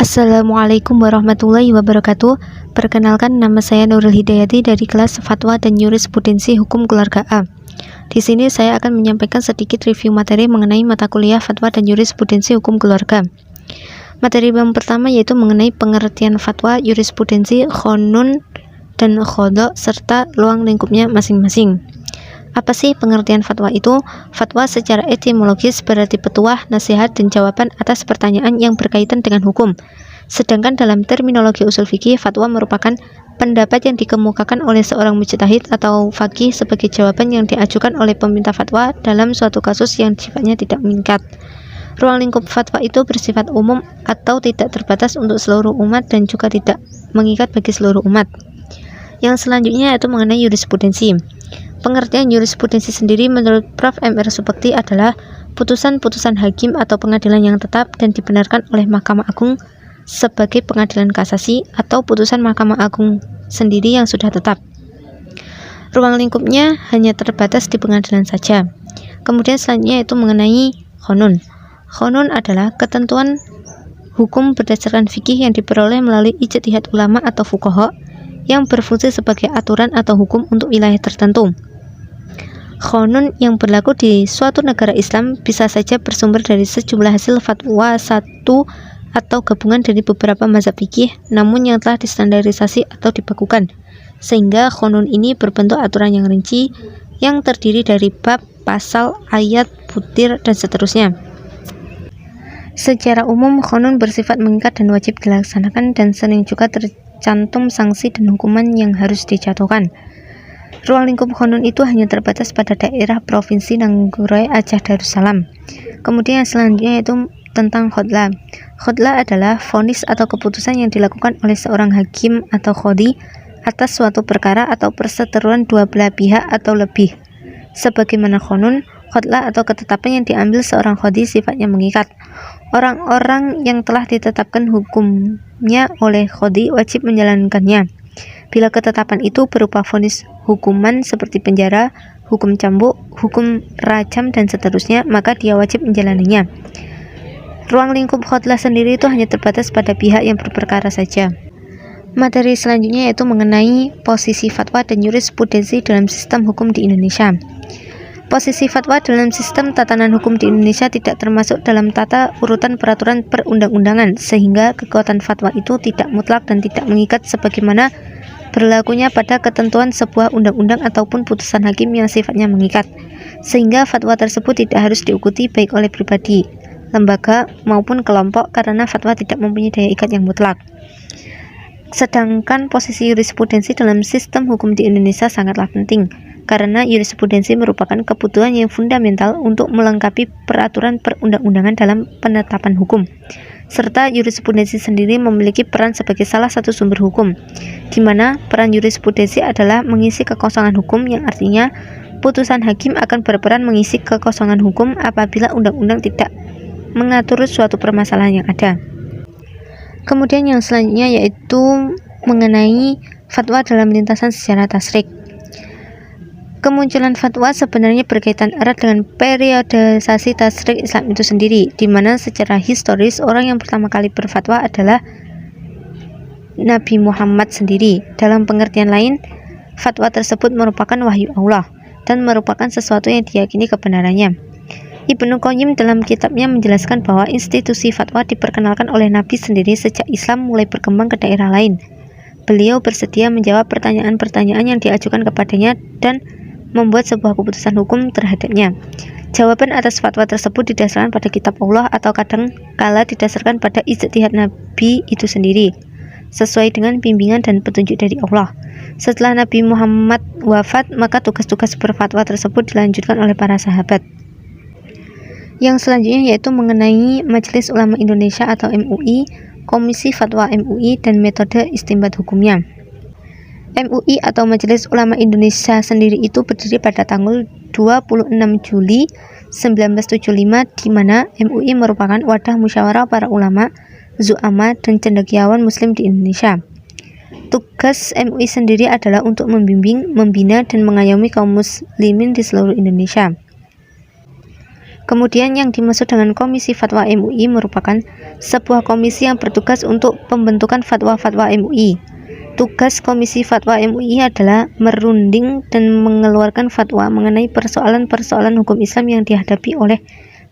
Assalamualaikum warahmatullahi wabarakatuh. Perkenalkan, nama saya Nurul Hidayati dari kelas Fatwa dan Jurisprudensi Hukum Keluarga A. Di sini saya akan menyampaikan sedikit review materi mengenai mata kuliah Fatwa dan Jurisprudensi Hukum Keluarga. Materi yang pertama yaitu mengenai pengertian fatwa, jurisprudensi, qonun, dan qadha serta ruang lingkupnya masing-masing. Apa sih pengertian fatwa itu? Fatwa secara etimologis berarti petuah, nasihat, dan jawaban atas pertanyaan yang berkaitan dengan hukum. Sedangkan dalam terminologi usul fikih, fatwa merupakan pendapat yang dikemukakan oleh seorang mujtahid atau faqih sebagai jawaban yang diajukan oleh peminta fatwa dalam suatu kasus yang sifatnya tidak mengikat. Ruang lingkup fatwa itu bersifat umum atau tidak terbatas untuk seluruh umat dan juga tidak mengikat bagi seluruh umat. Yang selanjutnya yaitu mengenai jurisprudensi. Pengertian jurisprudensi sendiri menurut Prof. M.R. Subakti adalah putusan-putusan hakim atau pengadilan yang tetap dan dibenarkan oleh Mahkamah Agung sebagai pengadilan kasasi atau putusan Mahkamah Agung sendiri yang sudah tetap. Ruang lingkupnya hanya terbatas di pengadilan saja. Kemudian selanjutnya itu mengenai qonun. Qonun adalah ketentuan hukum berdasarkan fikih yang diperoleh melalui ijtihad ulama atau fuqaha yang berfungsi sebagai aturan atau hukum untuk wilayah tertentu. Qonun yang berlaku di suatu negara Islam bisa saja bersumber dari sejumlah hasil fatwa satu atau gabungan dari beberapa mazhab fikih, namun yang telah distandarisasi atau dibakukan, sehingga qonun ini berbentuk aturan yang rinci yang terdiri dari bab, pasal, ayat, butir, dan seterusnya. Secara umum, qonun bersifat mengikat dan wajib dilaksanakan dan sering juga tercantum sanksi dan hukuman yang harus dijatuhkan. Ruang lingkup qonun itu hanya terbatas pada daerah Provinsi Nanggroe Aceh Darussalam. Kemudian yang selanjutnya yaitu tentang qadha. Qadha adalah vonis atau keputusan yang dilakukan oleh seorang hakim atau qadhi atas suatu perkara atau perseteruan dua belah pihak atau lebih. Sebagaimana qonun, qadha atau ketetapan yang diambil seorang qadhi sifatnya mengikat. Orang-orang yang telah ditetapkan hukumnya oleh qadhi wajib menjalankannya. Bila ketetapan itu berupa vonis hukuman seperti penjara, hukum cambuk, hukum rajam, dan seterusnya, maka dia wajib menjalaninya. Ruang lingkup qadha sendiri itu hanya terbatas pada pihak yang berperkara saja. Materi selanjutnya yaitu mengenai posisi fatwa dan jurisprudensi dalam sistem hukum di Indonesia. Posisi fatwa dalam sistem tatanan hukum di Indonesia tidak termasuk dalam tata urutan peraturan perundang-undangan, sehingga kekuatan fatwa itu tidak mutlak dan tidak mengikat sebagaimana berlakunya pada ketentuan sebuah undang-undang ataupun putusan hakim yang sifatnya mengikat, sehingga fatwa tersebut tidak harus diikuti baik oleh pribadi, lembaga, maupun kelompok karena fatwa tidak mempunyai daya ikat yang mutlak. Sedangkan posisi jurisprudensi dalam sistem hukum di Indonesia sangatlah penting, karena jurisprudensi merupakan kebutuhan yang fundamental untuk melengkapi peraturan perundang-undangan dalam penetapan hukum. Serta jurisprudensi sendiri memiliki peran sebagai salah satu sumber hukum, di mana peran jurisprudensi adalah mengisi kekosongan hukum, yang artinya putusan hakim akan berperan mengisi kekosongan hukum apabila undang-undang tidak mengatur suatu permasalahan yang ada. Kemudian yang selanjutnya yaitu mengenai fatwa dalam lintasan sejarah tasyrik. Kemunculan fatwa sebenarnya berkaitan erat dengan periodisasi tasyrik Islam itu sendiri, di mana secara historis orang yang pertama kali berfatwa adalah Nabi Muhammad sendiri. Dalam pengertian lain, fatwa tersebut merupakan wahyu Allah dan merupakan sesuatu yang diyakini kebenarannya. Ibnu Qayyim dalam kitabnya menjelaskan bahwa institusi fatwa diperkenalkan oleh Nabi sendiri sejak Islam mulai berkembang ke daerah lain. Beliau bersedia menjawab pertanyaan-pertanyaan yang diajukan kepadanya dan membuat sebuah keputusan hukum terhadapnya. Jawaban atas fatwa tersebut didasarkan pada kitab Allah atau kadang kala didasarkan pada ijtihad Nabi itu sendiri, sesuai dengan bimbingan dan petunjuk dari Allah. Setelah Nabi Muhammad wafat, maka tugas-tugas berfatwa tersebut dilanjutkan oleh para sahabat. Yang selanjutnya yaitu mengenai Majelis Ulama Indonesia atau MUI, Komisi Fatwa MUI, dan metode istinbat hukumnya. MUI atau Majelis Ulama Indonesia sendiri itu berdiri pada tanggal 26 Juli 1975, di mana MUI merupakan wadah musyawarah para ulama, zu'ama, dan cendekiawan muslim di Indonesia. Tugas MUI sendiri adalah untuk membimbing, membina, dan mengayomi kaum muslimin di seluruh Indonesia. Kemudian yang dimaksud dengan Komisi Fatwa MUI merupakan sebuah komisi yang bertugas untuk pembentukan fatwa-fatwa MUI. Tugas Komisi Fatwa MUI adalah merunding dan mengeluarkan fatwa mengenai persoalan-persoalan hukum Islam yang dihadapi oleh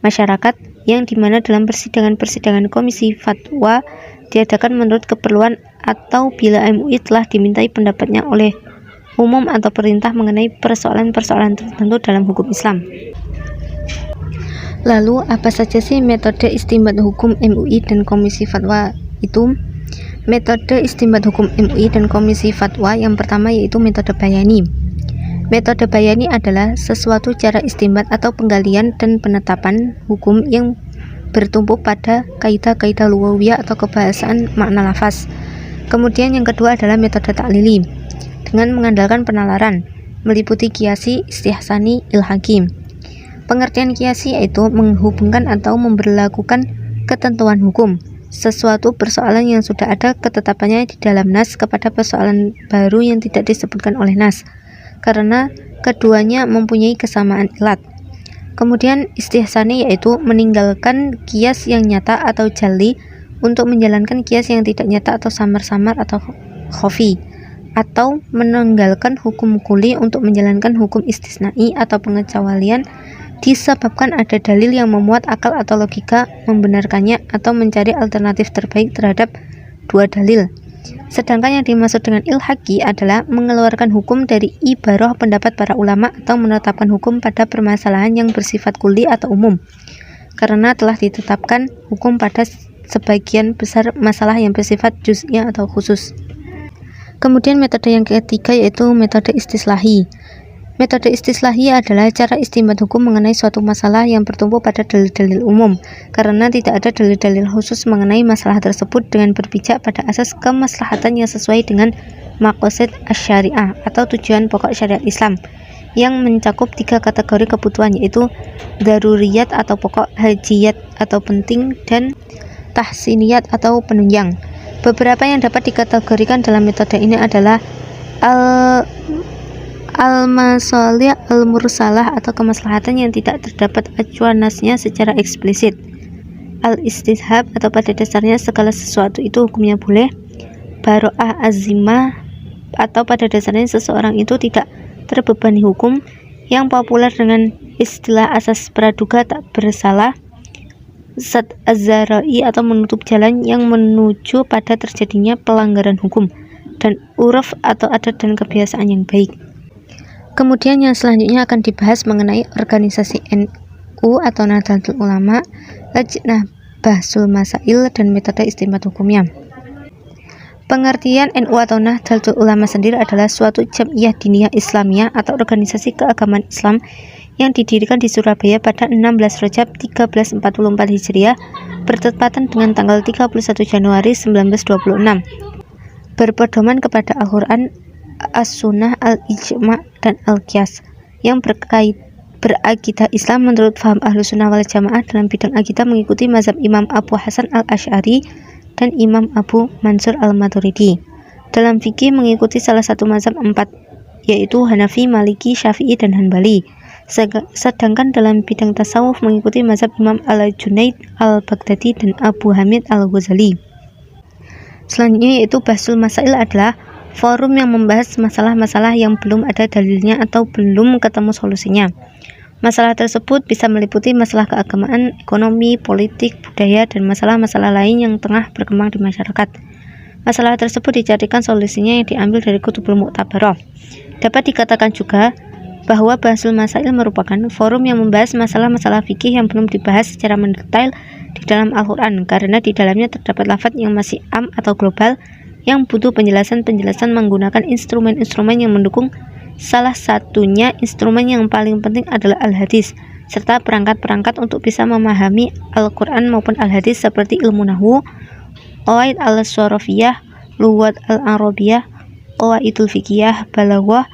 masyarakat, yang dimana dalam persidangan-persidangan Komisi Fatwa diadakan menurut keperluan atau bila MUI telah dimintai pendapatnya oleh umum atau perintah mengenai persoalan-persoalan tertentu dalam hukum Islam. Lalu, apa saja sih metode istinbat hukum MUI dan Komisi Fatwa itu? Metode istinbat hukum MUI dan Komisi Fatwa yang pertama yaitu metode bayani. Metode bayani adalah sesuatu cara istinbat atau penggalian dan penetapan hukum yang bertumpu pada kaidah-kaidah lughawiyah atau kebahasaan makna lafaz. Kemudian yang kedua adalah metode taklili dengan mengandalkan penalaran, meliputi kiasi, istihsani, ilhaqi. Pengertian kiasi yaitu menghubungkan atau memberlakukan ketentuan hukum sesuatu persoalan yang sudah ada ketetapannya di dalam nas kepada persoalan baru yang tidak disebutkan oleh nas, karena keduanya mempunyai kesamaan ilat. Kemudian istihsani yaitu meninggalkan kias yang nyata atau jali untuk menjalankan kias yang tidak nyata atau samar-samar atau khafi, atau meninggalkan hukum kuli untuk menjalankan hukum istisnai atau pengecualian disebabkan ada dalil yang memuat akal atau logika membenarkannya, atau mencari alternatif terbaik terhadap dua dalil. Sedangkan yang dimaksud dengan ilhaqi adalah mengeluarkan hukum dari ibarah pendapat para ulama atau menetapkan hukum pada permasalahan yang bersifat kuli atau umum, karena telah ditetapkan hukum pada sebagian besar masalah yang bersifat juz'iyah atau khusus. Kemudian metode yang ketiga yaitu metode istislahi. Metode istislahi adalah cara istinbat hukum mengenai suatu masalah yang bertumpu pada dalil-dalil umum, karena tidak ada dalil-dalil khusus mengenai masalah tersebut, dengan berpijak pada asas kemaslahatan yang sesuai dengan maqasid asy-syariah atau tujuan pokok syariat Islam, yang mencakup tiga kategori kebutuhan yaitu daruriyat atau pokok, hajiyat atau penting, dan tahsiniyat atau penunjang. Beberapa yang dapat dikategorikan dalam metode ini adalah al-masalih al-mursalah atau kemaslahatan yang tidak terdapat acuan nasnya secara eksplisit, al-istishab atau pada dasarnya segala sesuatu itu hukumnya boleh, baro'ah azimah atau pada dasarnya seseorang itu tidak terbebani hukum, yang populer dengan istilah asas praduga tak bersalah, sad az-zara'i atau menutup jalan yang menuju pada terjadinya pelanggaran hukum, dan uruf atau adat dan kebiasaan yang baik. Kemudian yang selanjutnya akan dibahas mengenai organisasi NU atau Nahdlatul Ulama, Lajnah Bahsul Masail, dan metode istinbat hukumnya. Pengertian NU atau Nahdlatul Ulama sendiri adalah suatu jam'iyah diniyah Islamiyah atau organisasi keagamaan Islam yang didirikan di Surabaya pada 16 Rajab 1344 Hijriah bertepatan dengan tanggal 31 Januari 1926, berpedoman kepada Al-Quran, As-Sunnah, Al-Ijma' dan Al-Qiyas, yang berakidah Islam menurut faham Ahlussunnah wal Jamaah dalam bidang akidah mengikuti mazhab Imam Abu Hasan Al-Asy'ari dan Imam Abu Mansur Al-Maturidi. Dalam fikih mengikuti salah satu mazhab empat, yaitu Hanafi, Maliki, Syafi'i, dan Hanbali. Sedangkan dalam bidang tasawuf mengikuti mazhab Imam Al-Junaid Al-Baghdadi dan Abu Hamid Al-Ghazali. Selanjutnya yaitu Bahsul Masail adalah forum yang membahas masalah-masalah yang belum ada dalilnya atau belum ketemu solusinya. Masalah tersebut bisa meliputi masalah keagamaan, ekonomi, politik, budaya, dan masalah-masalah lain yang tengah berkembang di masyarakat. Masalah tersebut dicarikan solusinya yang diambil dari Kutubul Mu'tabarah. Dapat dikatakan juga bahwa Bahsul Masail merupakan forum yang membahas masalah-masalah fikih yang belum dibahas secara mendetail di dalam Al-Quran, karena di dalamnya terdapat lafaz yang masih am atau global yang butuh penjelasan-penjelasan menggunakan instrumen-instrumen yang mendukung. Salah satunya instrumen yang paling penting adalah al-hadis, serta perangkat-perangkat untuk bisa memahami Al-Quran maupun al-hadis seperti ilmu nahwu, qawaid al-sharafiyah, lugat al-arabiyah, qawaidul fiqhiyah, balaghah,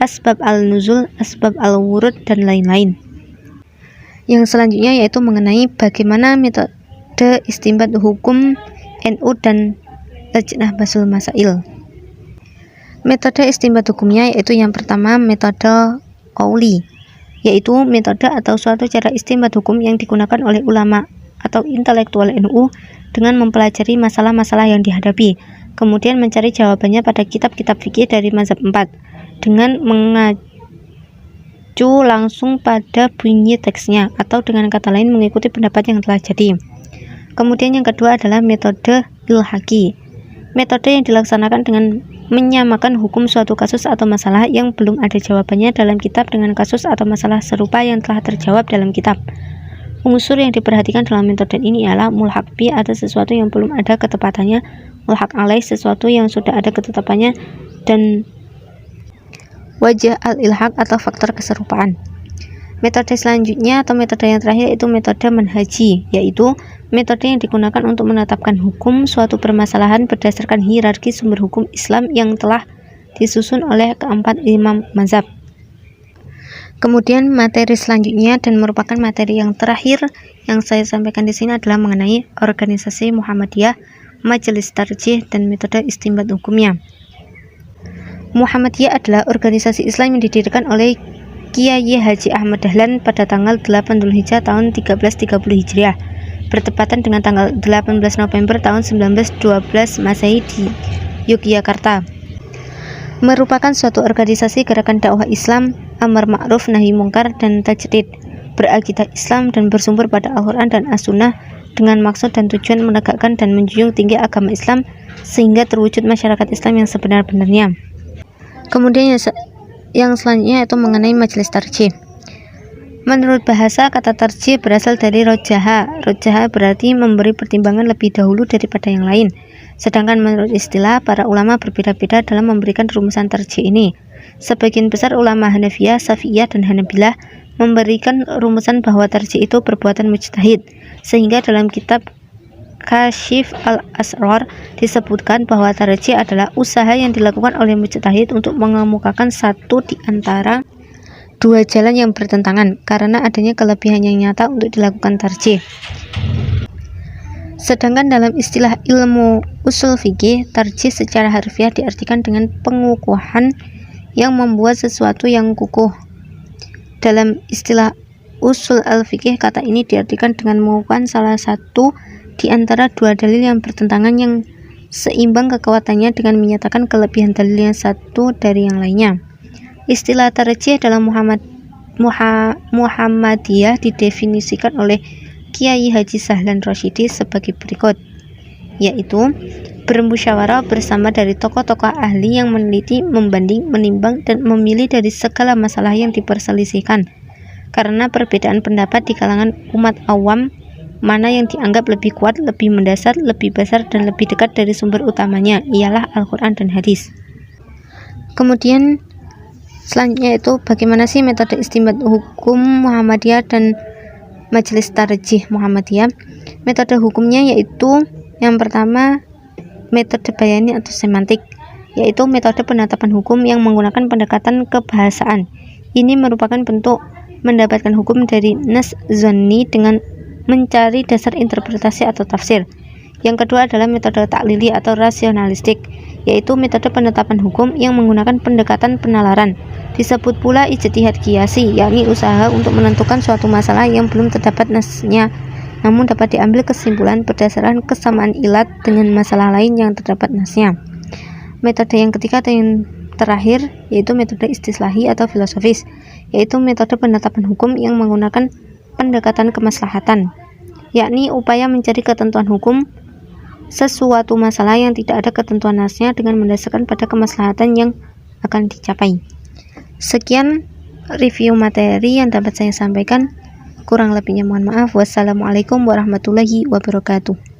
asbab al-nuzul, asbab al-wurud, dan lain-lain. Yang selanjutnya yaitu mengenai bagaimana metode istinbat hukum NU dan Lajnah Bahsul Masail. Metode istinbat hukumnya yaitu yang pertama metode qauli. yaitu metode atau suatu cara istinbat hukum yang digunakan oleh ulama atau intelektual NU dengan mempelajari masalah-masalah yang dihadapi, kemudian mencari jawabannya pada kitab-kitab fikih dari mazhab 4 dengan mengacu langsung pada bunyi teksnya, atau dengan kata lain mengikuti pendapat yang telah jadi. Kemudian yang kedua adalah metode ilhaqi, metode yang dilaksanakan dengan menyamakan hukum suatu kasus atau masalah yang belum ada jawabannya dalam kitab dengan kasus atau masalah serupa yang telah terjawab dalam kitab. Unsur yang diperhatikan dalam metode ini ialah mulhaq bi, ada sesuatu yang belum ada ketepatannya, mulhaq alaih, sesuatu yang sudah ada ketetapannya, dan wajah al-ilhaq atau faktor keserupaan. Metode selanjutnya atau metode yang terakhir itu metode manhaji, yaitu metode yang digunakan untuk menetapkan hukum suatu permasalahan berdasarkan hierarki sumber hukum Islam yang telah disusun oleh keempat imam mazhab. Kemudian materi selanjutnya dan merupakan materi yang terakhir yang saya sampaikan di sini adalah mengenai organisasi Muhammadiyah, majelis tarjih, dan metode istinbat hukumnya. Muhammadiyah adalah organisasi Islam yang didirikan oleh Kiai Haji Ahmad Dahlan pada tanggal 8 Dzulhijjah tahun 1330 Hijriah, bertepatan dengan tanggal 18 November tahun 1912 Masehi di Yogyakarta. Merupakan suatu organisasi gerakan dakwah Islam, amar ma'ruf nahi mungkar, dan tajdid, berakidah Islam dan bersumber pada Al-Quran dan As-Sunnah dengan maksud dan tujuan menegakkan dan menjunjung tinggi agama Islam sehingga terwujud masyarakat Islam yang sebenar-benarnya. Kemudian yang selanjutnya yaitu mengenai majelis tarjih. Menurut bahasa, kata tarjih berasal dari rojaha. Rojaha berarti memberi pertimbangan lebih dahulu daripada yang lain. Sedangkan menurut istilah, para ulama berbeda-beda dalam memberikan rumusan tarjih ini. Sebagian besar ulama Hanafiyah, Syafi'iyah, dan Hanabilah memberikan rumusan bahwa tarjih itu perbuatan mujtahid, sehingga dalam kitab Kasyif al-Asrar disebutkan bahwa tarjih adalah usaha yang dilakukan oleh mujtahid untuk mengemukakan satu di antara dua jalan yang bertentangan karena adanya kelebihan yang nyata untuk dilakukan tarjih. Sedangkan dalam istilah ilmu usul fikih, tarjih secara harfiah diartikan dengan pengukuhan yang membuat sesuatu yang kukuh. Dalam istilah usul al-fikih, kata ini diartikan dengan mengukuhkan salah satu di antara dua dalil yang bertentangan yang seimbang kekuatannya dengan menyatakan kelebihan dalil yang satu dari yang lainnya. Istilah tarjih dalam Muhammadiyah didefinisikan oleh Kiai Haji Sahlan Rosyidi sebagai berikut, yaitu bermusyawarah bersama dari tokoh-tokoh ahli yang meneliti, membanding, menimbang, dan memilih dari segala masalah yang diperselisihkan karena perbedaan pendapat di kalangan umat awam mana yang dianggap lebih kuat, lebih mendasar, lebih besar, dan lebih dekat dari sumber utamanya ialah Al-Quran dan Hadis. Kemudian selanjutnya itu bagaimana sih metode istinbat hukum Muhammadiyah dan majelis tarjih Muhammadiyah. Metode hukumnya yaitu yang pertama metode bayani atau semantik, yaitu metode penetapan hukum yang menggunakan pendekatan kebahasaan. Ini merupakan bentuk mendapatkan hukum dari nas zonni dengan mencari dasar interpretasi atau tafsir. Yang kedua adalah metode taklili atau rasionalistik, yaitu metode penetapan hukum yang menggunakan pendekatan penalaran. Disebut pula ijtihad qiyasi, yakni usaha untuk menentukan suatu masalah yang belum terdapat nasnya, namun dapat diambil kesimpulan berdasarkan kesamaan ilat dengan masalah lain yang terdapat nasnya. Metode yang ketiga atau yang terakhir yaitu metode istislahi atau filosofis, yaitu metode penetapan hukum yang menggunakan pendekatan kemaslahatan, yakni upaya mencari ketentuan hukum sesuatu masalah yang tidak ada ketentuan nasnya dengan mendasarkan pada kemaslahatan yang akan dicapai. Sekian review materi yang dapat saya sampaikan, kurang lebihnya mohon maaf. Wassalamualaikum warahmatullahi wabarakatuh.